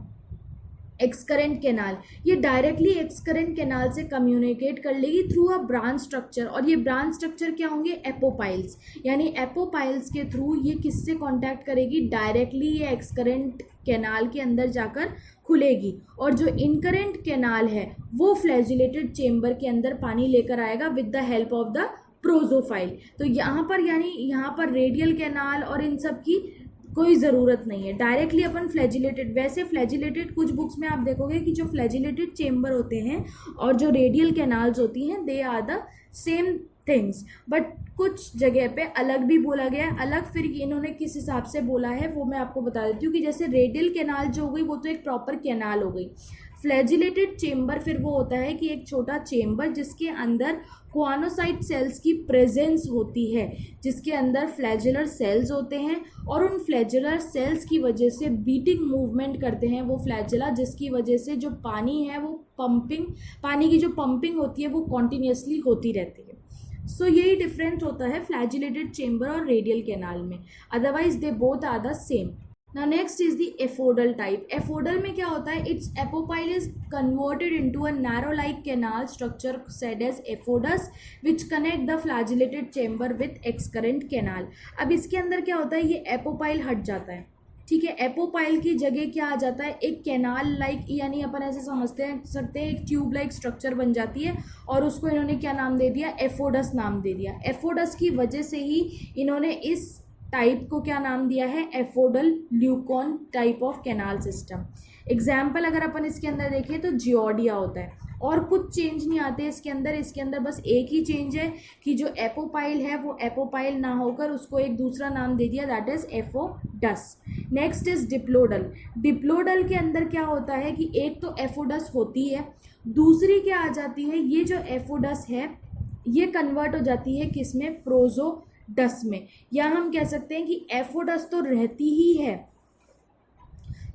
excurrent canal. ये डायरेक्टली excurrent कैनाल से कम्युनिकेट कर लेगी थ्रू अ ब्रांच स्ट्रक्चर। और ये ब्रांच स्ट्रक्चर क्या होंगे? एपोपाइल्स। यानी एपोपाइल्स के थ्रू ये किससे कांटेक्ट करेगी? डायरेक्टली ये excurrent कैनाल के अंदर जाकर खुलेगी। और जो इनकरेंट कैनाल है वो फ्लैजिलेटेड चेम्बर के अंदर पानी लेकर आएगा with the help of the prosopyle. तो यहाँ पर यानी यहाँ पर रेडियल कैनाल और इन सब की कोई ज़रूरत नहीं है, डायरेक्टली अपन फ्लैजिलेटेड। वैसे फ्लैजिलेटेड कुछ बुक्स में आप देखोगे कि जो फ्लैजिलेटेड चेम्बर होते हैं और जो रेडियल कैनाल्स होती हैं they are the same things, but कुछ जगह पे अलग भी बोला गया है। अलग फिर इन्होंने किस हिसाब से बोला है वो मैं आपको बता देती हूँ कि जैसे रेडियल कैनाल जो हो गई वो तो एक प्रॉपर कैनाल हो गई। फ्लैजिलेटेड चेम्बर फिर वो होता है कि एक छोटा चेम्बर जिसके अंदर क्वानोसाइट सेल्स की प्रेजेंस होती है, जिसके अंदर फ्लैजुलर सेल्स होते हैं और उन फ्लैजुलर सेल्स की वजह से बीटिंग मूवमेंट करते हैं वो फ्लैजुला, जिसकी वजह से जो पानी है वो पानी की जो पंपिंग होती है वो कॉन्टीन्यूसली होती रहती है। सो यही डिफरेंस होता है फ्लैजिलेटेड चेम्बर और रेडियल कैनाल में, otherwise they both are the same. Now next is the aphodal type. Aphodal में क्या होता है? Its apopyle is converted into a narrow like canal structure said as aphodus which connect the flagellated chamber with excurrent canal. अब इसके अंदर क्या होता है? ये apopyle हट जाता है। ठीक है, एपोपाइल की जगह क्या आ जाता है? एक कैनाल लाइक, यानी अपन ऐसे समझते सकते हैं एक ट्यूब लाइक स्ट्रक्चर बन जाती है और उसको इन्होंने क्या नाम दे दिया? एफोडस नाम दे दिया। एफोडस की वजह से ही इन्होंने इस टाइप को क्या नाम दिया है? Aphodal leucon type of canal system. Example अगर अपन इसके अंदर देखें तो जियोडिया होता है और कुछ चेंज नहीं आते इसके अंदर। इसके अंदर बस एक ही चेंज है कि जो एपोपाइल है वो एपोपाइल ना होकर उसको एक दूसरा नाम दे दिया, that is aphodus. Next is diplodal. Diplodal के अंदर क्या होता है कि एक तो एफोडस होती है, दूसरी क्या आ जाती है? ये जो एफोडस है ये कन्वर्ट हो जाती है किसमें? प्रोजोडस में। या हम कह सकते हैं कि एफोडस तो रहती ही है,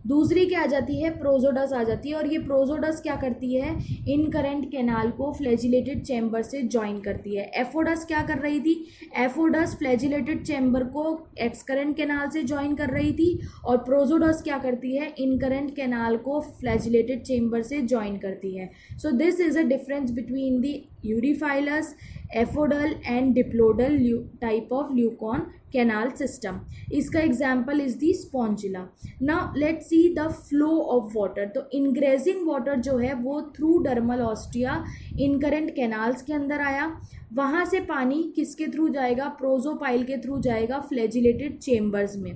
दूसरी क्या आ जाती है? प्रोजोडस आ जाती है। और ये प्रोजोडस क्या करती है? इनकरेंट कैनाल को फ्लैजिलेटेड चैम्बर से ज्वाइन करती है। एफोडस क्या कर रही थी? एफोडस फ्लैजिलेटेड चैम्बर को एक्सकरेंट कैनाल से ज्वाइन कर रही थी और प्रोजोडस क्या करती है? इनकरेंट कैनाल को फ्लैजिलेटेड चैम्बर से ज्वाइन करती है। So this is a difference between the eurypylous, aphodal and diplodal type of leucon canal system. इसका example is the Spongilla. Now let's see the flow of water. तो इनग्रेजिंग water जो है वो through dermal ostia incurrent canals के अंदर आया, वहाँ से पानी किसके थ्रू जाएगा? प्रोजोपाइल के थ्रू जाएगा फ्लैजिलेटेड चेम्बर्स में,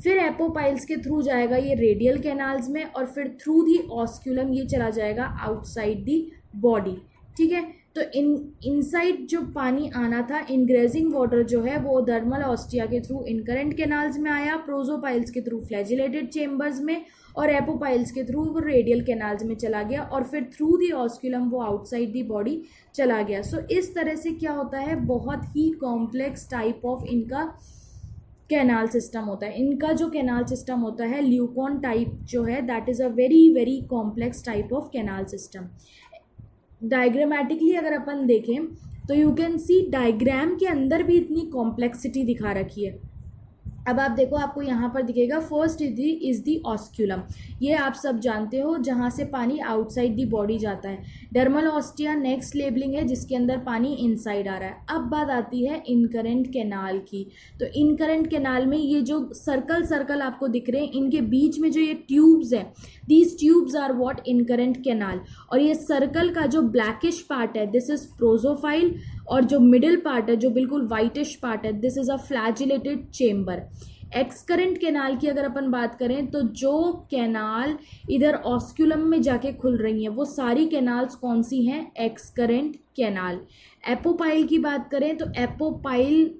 फिर एपोपाइल्स के थ्रू जाएगा ये रेडियल कैनाल्स में और फिर थ्रू दी ऑस्क्यूलम ये चला जाएगा आउटसाइड दी बॉडी। ठीक है, तो इनसाइड जो पानी आना था, इनग्रेजिंग वाटर जो है वो डर्मल ऑस्टिया के थ्रू इनकरेंट कैनाल्स में आया, प्रोजोपाइल्स के थ्रू फ्लैजिलेटेड चेम्बर्स में और एपोपाइल्स के थ्रू वो रेडियल कैनाल्स में चला गया और फिर थ्रू दी ऑस्क्यूलम वो आउटसाइड दी बॉडी चला गया। सो इस तरह से क्या होता है? बहुत ही कॉम्प्लेक्स टाइप ऑफ इनका कैनाल सिस्टम होता है। इनका जो कैनाल सिस्टम होता है ल्यूकॉन टाइप जो है, that is a very very complex type of canal system. Diagrammatically अगर अपन देखें तो यू कैन सी डायग्राम के अंदर भी इतनी कॉम्प्लेक्सिटी दिखा रखी है। अब आप देखो, आपको यहाँ पर दिखेगा फर्स्ट इज दी ऑस्क्यूलम, ये आप सब जानते हो, जहाँ से पानी आउटसाइड दी बॉडी जाता है। डर्मल ऑस्टिया नेक्स्ट लेबलिंग है जिसके अंदर पानी इनसाइड आ रहा है। अब बात आती है इनकरेंट कैनाल की। तो इनकरेंट कैनाल में ये जो सर्कल सर्कल आपको दिख रहे हैं, इनके बीच में जो ये ट्यूब्स हैं, these tubes are what incurrent canal. और ये सर्कल का जो ब्लैकिश पार्ट है, दिस इज प्रोजोफाइल, और जो मिडिल पार्ट है, जो बिल्कुल वाइटिश पार्ट है, this is a flagellated chamber. Excurrent canal की अगर अपन बात करें तो जो कैनाल इधर ऑस्क्यूलम में जाके खुल रही हैं वो सारी कैनाल्स कौन सी हैं? Excurrent canal. एपोपाइल की बात करें तो एपोपाइल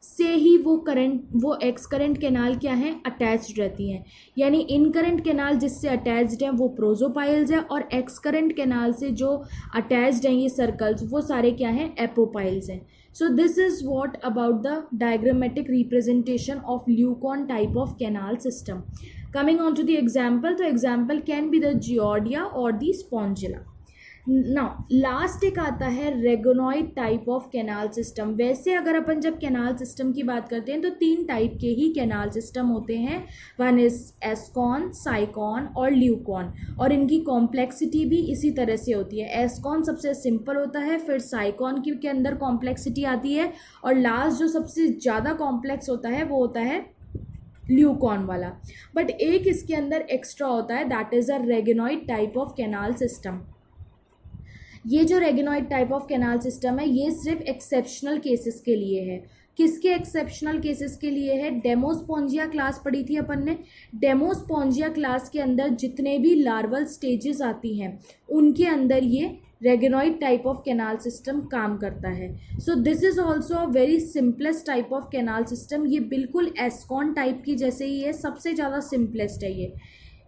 से ही वो एक्सकरेंट कैनाल क्या है? अटैच्ड रहती हैं। यानी इनकरेंट कैनाल जिससे अटैच्ड हैं वो प्रोजोपाइल्स है, और एक्सकरेंट कैनाल से जो अटैच्ड हैं ये सर्कल्स, वो सारे क्या हैं? एपोपाइल्स हैं। So this is what about the diagrammatic representation of Leucon type of canal system. Coming on to the example, the example can be the Giardia or the Spongilla. Now last एक आता है रेगोनॉइड type of canal system. वैसे अगर अपन जब canal system की बात करते हैं तो 3 टाइप के ही कैनाल सिस्टम होते हैं, वन इज एस्कॉन, साइकॉन और ल्यूकॉन, और इनकी कॉम्प्लेक्सिटी भी इसी तरह से होती है। एस्कॉन सबसे सिंपल होता है, फिर साइकॉन के अंदर कॉम्प्लेक्सिटी आती है, और लास्ट जो सबसे ज़्यादा कॉम्प्लेक्स होता है वो होता है ल्यूकॉन वाला। बट एक इसके अंदर एक्स्ट्रा होता है, that is a rhagonoid type of canal system. ये जो rhagonoid type of canal system है ये सिर्फ एक्सेप्शनल केसेस के लिए है। किसके एक्सेप्शनल केसेस के लिए है? डेमोस्पोंजिया क्लास पढ़ी थी अपन ने। डेमोस्पोंजिया क्लास के अंदर जितने भी लार्वल स्टेजेस आती हैं उनके अंदर ये रेगोनॉइड टाइप ऑफ कैनाल सिस्टम काम करता है। So this is also a very simplest type of canal system. ये बिल्कुल एस्कॉन टाइप की जैसे ही है, सबसे ज़्यादा सिंपलेस्ट है ये।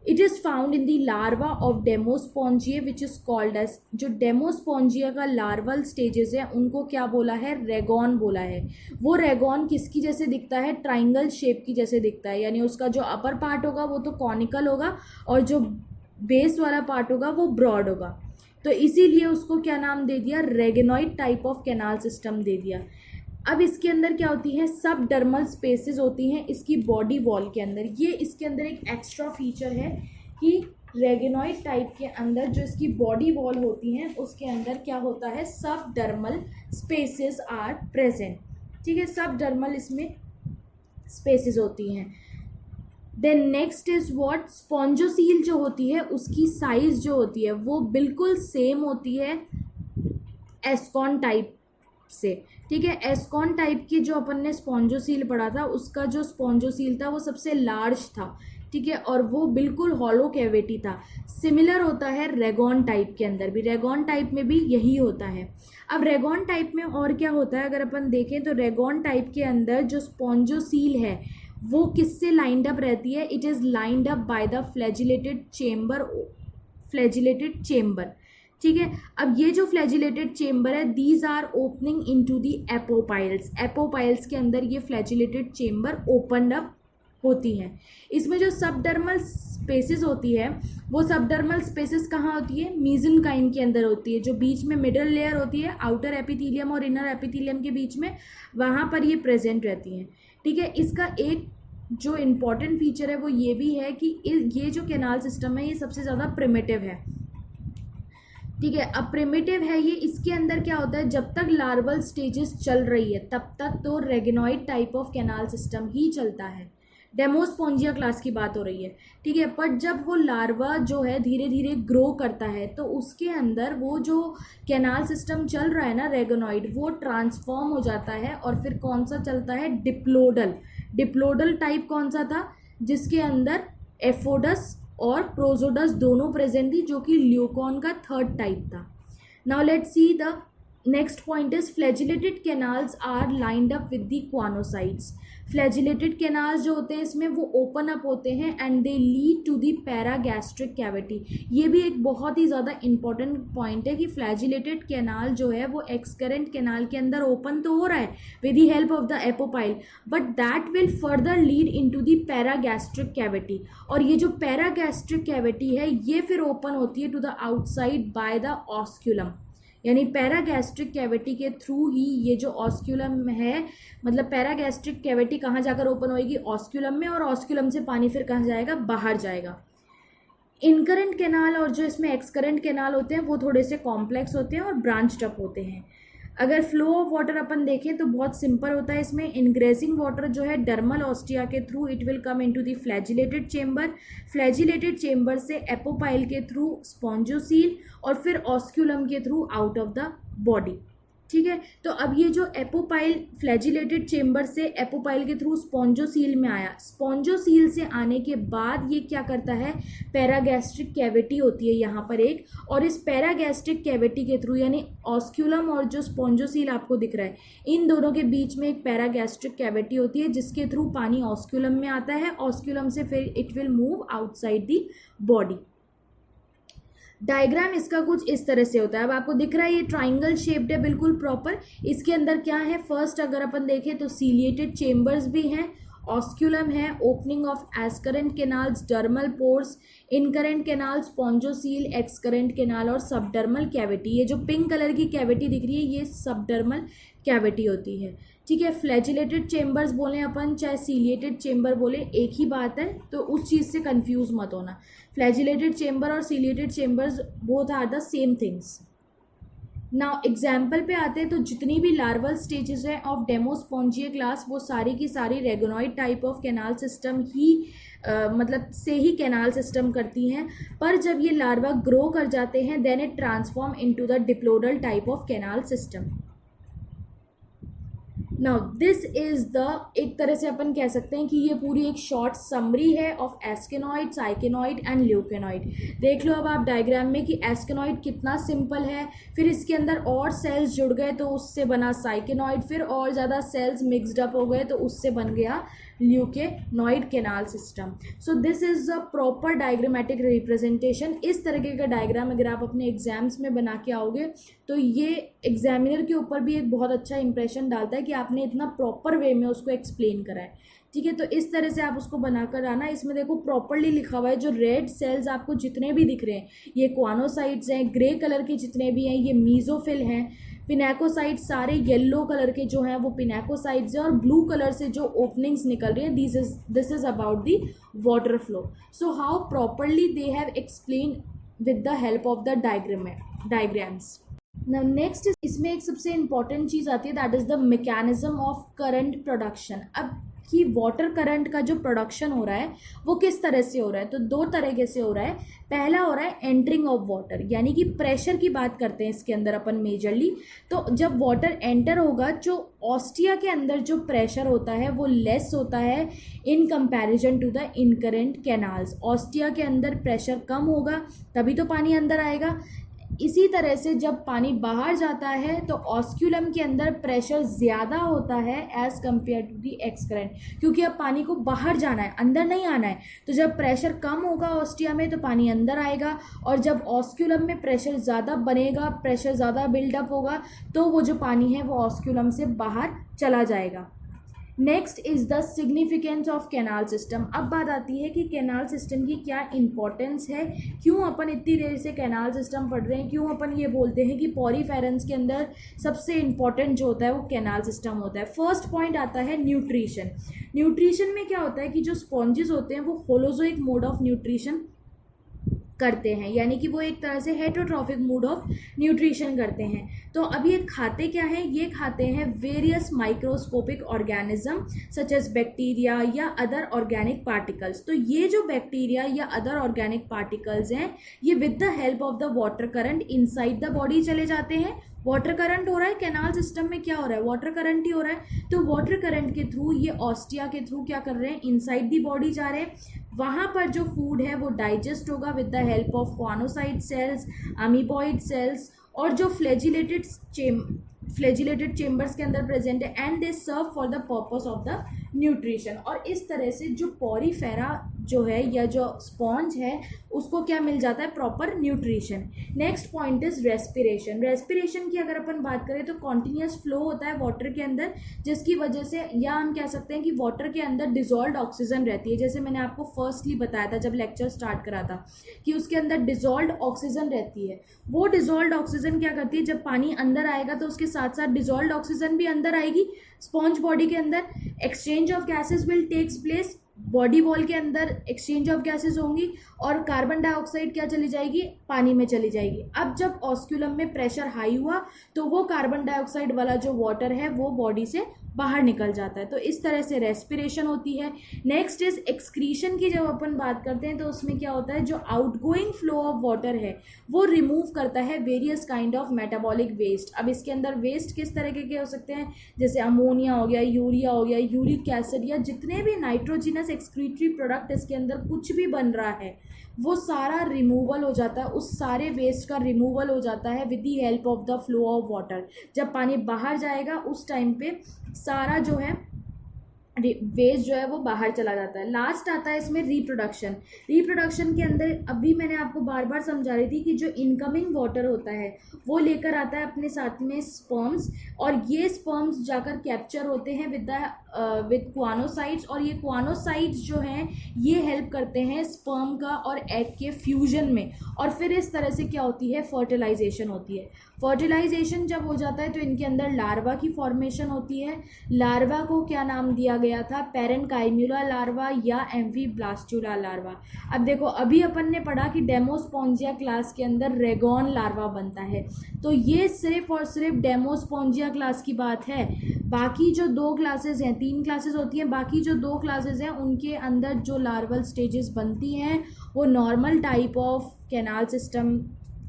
It is found in the larva of Demospongiae which is called as, जो डेमोस्पोंजिया का लार्वल स्टेजेस है उनको क्या बोला है? रेगॉन बोला है। वो रेगॉन किसकी जैसे दिखता है? ट्राइंगल शेप की जैसे दिखता है, यानी उसका जो अपर पार्ट होगा वो तो कॉनिकल होगा और जो बेस वाला पार्ट होगा वो ब्रॉड होगा। तो इसीलिए उसको क्या नाम दे दिया? रेगोनॉइड टाइप ऑफ कैनाल सिस्टम दे दिया। अब इसके अंदर क्या होती है? सब डर्मल स्पेसेस होती हैं इसकी बॉडी वॉल के अंदर। ये इसके अंदर एक एक्स्ट्रा फीचर है कि रेगोनॉइड टाइप के अंदर जो इसकी बॉडी वॉल होती हैं उसके अंदर क्या होता है? सब डर्मल स्पेसेस आर प्रेजेंट। ठीक है, सब डर्मल इसमें स्पेसेस होती हैं। Then next is what? Spongocoel जो होती है उसकी साइज जो होती है वो बिल्कुल सेम होती है एस्कॉन टाइप से। ठीक है, एस्कॉन टाइप की जो अपन ने स्पॉन्जोसील पढ़ा था उसका जो स्पॉन्जोसील था वो सबसे लार्ज था। ठीक है, और वो बिल्कुल हॉलो कैविटी था। सिमिलर होता है रेगॉन टाइप के अंदर भी, रेगॉन टाइप में भी यही होता है। अब रेगॉन टाइप में और क्या होता है अगर अपन देखें तो रेगॉन टाइप के अंदर जो स्पॉन्जोसील है वो किससे लाइंड अप रहती है? It is lined up by the flagellated chamber. ठीक है, अब ये जो फ्लैजिलेटेड चेम्बर है these are opening into the apopyles. Apopyles के अंदर ये फ्लैजिलेटेड चेम्बर ओपन अप होती हैं। इसमें जो सबडर्मल स्पेसेस होती है वो सबडर्मल स्पेसेस कहाँ होती है? मीजेनकाइम के अंदर होती है, जो बीच में मिडल लेयर होती है आउटर एपिथेलियम और इनर एपिथेलियम के बीच में, वहाँ पर ये प्रेजेंट रहती हैं। ठीक है, इसका एक जो इम्पॉर्टेंट फीचर है वो ये भी है कि ये जो कैनाल सिस्टम है ये सबसे ज़्यादा प्रिमिटिव है। ठीक है, अब प्रिमिटिव है ये, इसके अंदर क्या होता है? जब तक लार्वल स्टेजेस चल रही है तब तक तो रेगोनॉइड टाइप ऑफ कैनाल सिस्टम ही चलता है। डेमोस्पोंजिया क्लास की बात हो रही है। ठीक है, पर जब वो लार्वा जो है धीरे धीरे ग्रो करता है तो उसके अंदर वो जो कैनाल सिस्टम चल रहा है ना रेगोनॉइड, वो ट्रांसफॉर्म हो जाता है और फिर कौन सा चलता है? डिप्लोडल। डिप्लोडल टाइप कौन सा था? जिसके अंदर एफोडस और प्रोजोडस दोनों प्रेजेंट थी, जो कि ल्यूकॉन का थर्ड टाइप था। Now let's see the next point is flagellated canals are lined up with the choanocytes. Flagellated canals जो होते हैं इसमें वो ओपन अप होते हैं and they lead to the paragastric cavity. ये भी एक बहुत ही ज़्यादा इंपॉर्टेंट पॉइंट है कि फ्लैजिलेटेड कैनाल जो है वो एक्सकरेंट कैनाल के अंदर ओपन तो हो रहा है with the help of the apopyle, but that will further lead into the paragastric cavity. और ये जो पैरागैस्ट्रिक कैविटी है ये फिर ओपन होती है to the outside by the osculum, यानी पैरागैस्ट्रिक कैविटी के थ्रू ही ये जो ऑस्क्यूलम है, मतलब पैरागैस्ट्रिक कैविटी कहाँ जाकर ओपन होएगी, ऑस्क्यूलम में, और ऑस्क्यूलम से पानी फिर कहाँ जाएगा, बाहर जाएगा। इनकरेंट कैनाल और जो इसमें एक्सकरेंट कैनाल होते हैं वो थोड़े से कॉम्प्लेक्स होते हैं और ब्रांच्ड अप होते हैं। अगर फ्लो ऑफ वाटर अपन देखें तो बहुत सिंपल होता है। इसमें इनग्रेसिंग वाटर जो है डर्मल ऑस्टिया के through it will come into the flagellated chamber, flagellated chamber से एपोपाइल के थ्रू स्पॉन्जोसील और फिर ऑस्क्यूलम के through out of the body. ठीक है, तो अब ये जो एपोपाइल फ्लैजिलेटेड चेंबर से एपोपाइल के थ्रू स्पॉन्जोसील में आया, स्पॉन्जोसील से आने के बाद ये क्या करता है, पैरागैस्ट्रिक कैविटी होती है यहाँ पर एक, और इस पैरागैस्ट्रिक कैविटी के थ्रू यानी ऑस्क्यूलम और जो स्पॉन्जोसील आपको दिख रहा है इन दोनों के बीच में एक पैरागैस्ट्रिक कैविटी होती है जिसके थ्रू पानी ऑस्क्यूलम में आता है, ऑस्क्यूलम से फिर it will move outside the body. Diagram इसका कुछ इस तरह से होता है। अब आपको दिख रहा है ये ट्राइंगल शेप्ड है बिल्कुल प्रॉपर। इसके अंदर क्या है, फर्स्ट अगर अपन देखें तो सीलिएटेड चेम्बर्स भी हैं, ऑस्क्यूलम है, opening of excurrent canals, dermal pores, incurrent canal, spongocoel, excurrent canal और सबडर्मल कैविटी। ये जो पिंक कलर की कैविटी दिख रही है ये सबडर्मल कैविटी होती है। ठीक है, फ्लैजिलेटेड चेम्बर्स बोले अपन चाहे सीलिएटेड चेम्बर बोले एक ही बात है, तो उस चीज़ से कंफ्यूज मत होना। फ्लैजिलेटेड चेम्बर और ciliated chambers both are the same things. Now example पे आते हैं तो जितनी भी लार्वल स्टेजेस हैं ऑफ डेमोस्पोंजिया क्लास वो सारी की सारी rhagonoid type of canal system ही मतलब से ही कैनाल सिस्टम करती हैं, पर जब ये लार्वा ग्रो कर जाते हैं then it transform into the diplodal type of canal system. Now this is the, एक तरह से अपन कह सकते हैं कि ये पूरी एक शॉर्ट समरी है ऑफ एस्केनॉइड, साइकेनॉइड एंड ल्यूकेनॉइड। देख लो अब आप डायग्राम में कि एस्केनॉइड कितना सिंपल है, फिर इसके अंदर और सेल्स जुड़ गए तो उससे बना साइकेनॉइड, फिर और ज़्यादा सेल्स मिक्सड अप हो गए तो उससे बन गया leuconoid canal system. So this is a proper diagrammatic representation. इस तरीके का डायग्राम अगर आप अपने एग्जाम्स में बना के आओगे तो ये एग्जामिनर के ऊपर भी एक बहुत अच्छा इंप्रेशन डालता है कि आपने इतना प्रॉपर वे में उसको एक्सप्लेन करा है। ठीक है, तो इस तरह से आप उसको बनाकर आना। इसमें देखो प्रॉपरली लिखा हुआ है, जो रेड सेल्स आपको जितने भी दिख रहे हैं ये क्वानोसाइट्स हैं, ग्रे कलर के जितने भी हैं ये मीजोफिल हैं, पिनेकोसाइट्स सारे येलो कलर के जो हैं वो पिनेकोसाइट्स हैं, और ब्लू कलर से जो ओपनिंग्स निकल रही हैं this is about the water flow. So how properly they have explain with the help of the diagrams. Now next इसमें एक सबसे इम्पॉर्टेंट चीज़ आती है that is the mechanism of current production. अब कि वाटर करंट का जो प्रोडक्शन हो रहा है वो किस तरह से हो रहा है, तो दो तरीके से हो रहा है। पहला हो रहा है एंटरिंग ऑफ वाटर, यानी कि प्रेशर की बात करते हैं इसके अंदर अपन मेजरली। तो जब वाटर एंटर होगा जो ऑस्टिया के अंदर जो प्रेशर होता है वो लेस होता है in comparison to the incurrent canals. Ostia के अंदर प्रेशर कम होगा तभी तो पानी अंदर आएगा। इसी तरह से जब पानी बाहर जाता है तो ऑस्क्यूलम के अंदर प्रेशर ज़्यादा होता है as compare to the excurrent, क्योंकि अब पानी को बाहर जाना है, अंदर नहीं आना है। तो जब प्रेशर कम होगा ऑस्टिया में तो पानी अंदर आएगा, और जब ऑस्क्यूलम में प्रेशर ज़्यादा बनेगा, प्रेशर ज़्यादा बिल्डअप होगा तो वो जो पानी है वो ऑस्क्यूलम से बाहर चला जाएगा। Next is the significance of canal system. अब बात आती है कि कैनाल सिस्टम की क्या इंपॉर्टेंस है, क्यों अपन इतनी देर से कैनाल सिस्टम पढ़ रहे हैं, क्यों अपन ये बोलते हैं कि पॉरीफेरेंस के अंदर सबसे इंपॉर्टेंट जो होता है वो कैनाल सिस्टम होता है। फर्स्ट पॉइंट आता है न्यूट्रिशन। न्यूट्रिशन में क्या होता है कि जो स्पॉन्जेस होते हैं वो होलोजोइक मोड ऑफ न्यूट्रिशन करते हैं, यानी कि वो एक तरह से हेटरोट्रॉफिक मोड ऑफ न्यूट्रिशन करते हैं। तो अब ये खाते क्या है, ये खाते हैं various microscopic organism such as bacteria या अदर ऑर्गेनिक पार्टिकल्स। तो ये जो बैक्टीरिया या अदर ऑर्गेनिक पार्टिकल्स हैं ये with the help of the water current inside the body चले जाते हैं। वाटर करंट हो रहा है कैनाल सिस्टम में, क्या हो रहा है, वाटर करंट ही हो रहा है। तो वाटर करंट के थ्रू ये ऑस्टिया के थ्रू क्या कर रहे हैं, इनसाइड दी बॉडी जा रहे हैं। वहाँ पर जो फूड है वो डाइजेस्ट होगा with the help of choanocyte cells, amoeboid cells, और जो फ्लैजिलेटेड चेम्बर्स के अंदर प्रेजेंट है, and they serve for the purpose of the nutrition. और इस तरह से जो पॉरीफेरा जो है या जो स्पॉन्ज है उसको क्या मिल जाता है, proper nutrition. Next point is respiration. Respiration की अगर अपन बात करें तो कॉन्टिन्यूस फ्लो होता है वाटर के अंदर, जिसकी वजह से, या हम कह सकते हैं कि वाटर के अंदर डिजॉल्व्ड ऑक्सीजन रहती है। जैसे मैंने आपको फर्स्टली बताया था जब लेक्चर स्टार्ट करा था कि उसके अंदर डिजॉल्व्ड ऑक्सीजन रहती है। वो डिजॉल्व्ड ऑक्सीजन क्या करती है, जब पानी अंदर आएगा तो उसके साथ साथ डिजॉल्व्ड ऑक्सीजन भी अंदर आएगी स्पॉन्ज बॉडी के अंदर। Exchange of gases will takes place, body wall के अंदर एक्सचेंज ऑफ गैसेस होंगी और कार्बन डाइऑक्साइड क्या चली जाएगी, पानी में चली जाएगी। अब जब ऑस्क्यूलम में प्रेशर हाई हुआ तो वो कार्बन डाइऑक्साइड वाला जो वाटर है वो बॉडी से बाहर निकल जाता है। तो इस तरह से रेस्पिरेशन होती है। नेक्स्ट इज एक्सक्रीशन की जब अपन बात करते हैं तो उसमें क्या होता है, जो आउटगोइंग फ्लो ऑफ वाटर है वो रिमूव करता है various kind of metabolic waste. अब इसके अंदर वेस्ट किस तरह के हो सकते हैं, जैसे अमोनिया हो गया, यूरिया हो गया, यूरिक एसिड, या जितने भी नाइट्रोजिनस एक्सक्रीटरी प्रोडक्ट इसके अंदर कुछ भी बन रहा है वो सारा रिमूवल हो जाता है। उस सारे वेस्ट का रिमूवल हो जाता है with the help of the flow of water. जब पानी बाहर जाएगा उस टाइम पे सारा जो है वेस्ट जो है वो बाहर चला जाता है। लास्ट आता है इसमें रिप्रोडक्शन। रिप्रोडक्शन के अंदर अभी मैंने आपको बार बार समझा रही थी कि जो इनकमिंग वाटर होता है वो लेकर आता है अपने साथ में स्पर्म्स, और ये स्पर्म्स जाकर कैप्चर होते हैं विद क्वानोसाइट्स, और ये क्वानोसाइट्स जो हैं ये हेल्प करते हैं स्पर्म का और एग के फ्यूजन में, और फिर इस तरह से क्या होती है, फर्टिलाइजेशन होती है। फर्टिलाइजेशन जब हो जाता है तो इनके अंदर लार्वा की फॉर्मेशन होती है। लार्वा को क्या नाम दिया गया था, पैरेनकाइम्यूला लार्वा या एम्फीब्लास्टुला लार्वा। अब देखो अभी अपन ने पढ़ा कि डेमोस्पोंजिया क्लास के अंदर रेगॉन लार्वा बनता है, तो ये सिर्फ और सिर्फ डेमोस्पोंजिया क्लास की बात है। बाकी जो 2 क्लासेस हैं, 3 क्लासेस होती हैं, बाकी जो 2 क्लासेस हैं उनके अंदर जो लार्वल स्टेजेस बनती हैं वो normal type of canal system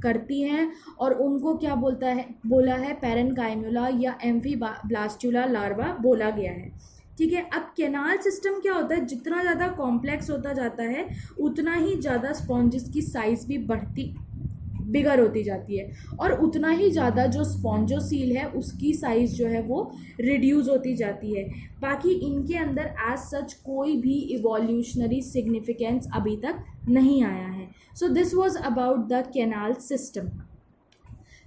करती हैं, और उनको क्या बोला है पैरेनकाइम्यूला या एम्फीब्लास्टुला लार्वा बोला गया है। ठीक है। अब कैनाल सिस्टम क्या होता है, जितना ज़्यादा कॉम्प्लेक्स होता जाता है उतना ही ज़्यादा स्पॉन्जेस की साइज़ भी बिगर होती जाती है, और उतना ही ज़्यादा जो स्पॉन्जोसील है उसकी साइज़ जो है वो रिड्यूस होती जाती है। बाकी इनके अंदर एज सच कोई भी इवोल्यूशनरी सिग्निफिकेंस अभी तक नहीं आया है। So this was about the canal system.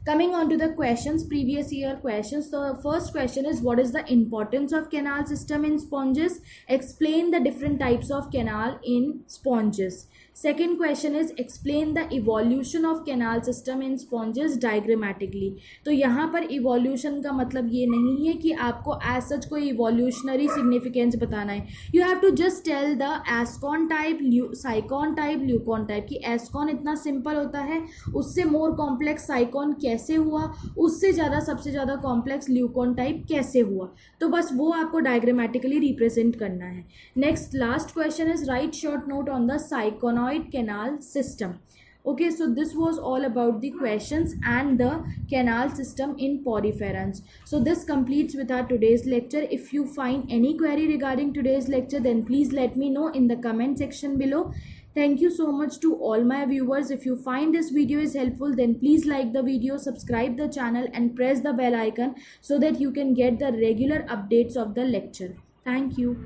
Coming on to the questions, previous year questions. The first question is, what is the importance of canal system in sponges? Explain the different types of canal in sponges. Second question is, explain the evolution of canal system in sponges diagrammatically. तो यहाँ पर evolution का मतलब ये नहीं है कि आपको as such कोई evolutionary significance बताना है. You have to just tell the ascon type, Sycon type, Leucon type कि ascon इतना simple होता है, उससे more complex Sycon कैसे हुआ, उससे ज़्यादा सबसे ज़्यादा कॉम्प्लेक्स ल्यूकॉन टाइप कैसे हुआ, तो बस वो आपको डायग्रामेटिकली रिप्रेजेंट करना है। Next last question is, write short note on the syconoid canal system. Okay, so this was all about the questions and the canal system in poriferans. So this completes with our today's lecture. If you find any query regarding today's lecture, then please let me know in the comment section below. Thank you so much to all my viewers. If you find this video is helpful, then please like the video, subscribe the channel and press the bell icon so that you can get the regular updates of the lecture. Thank you.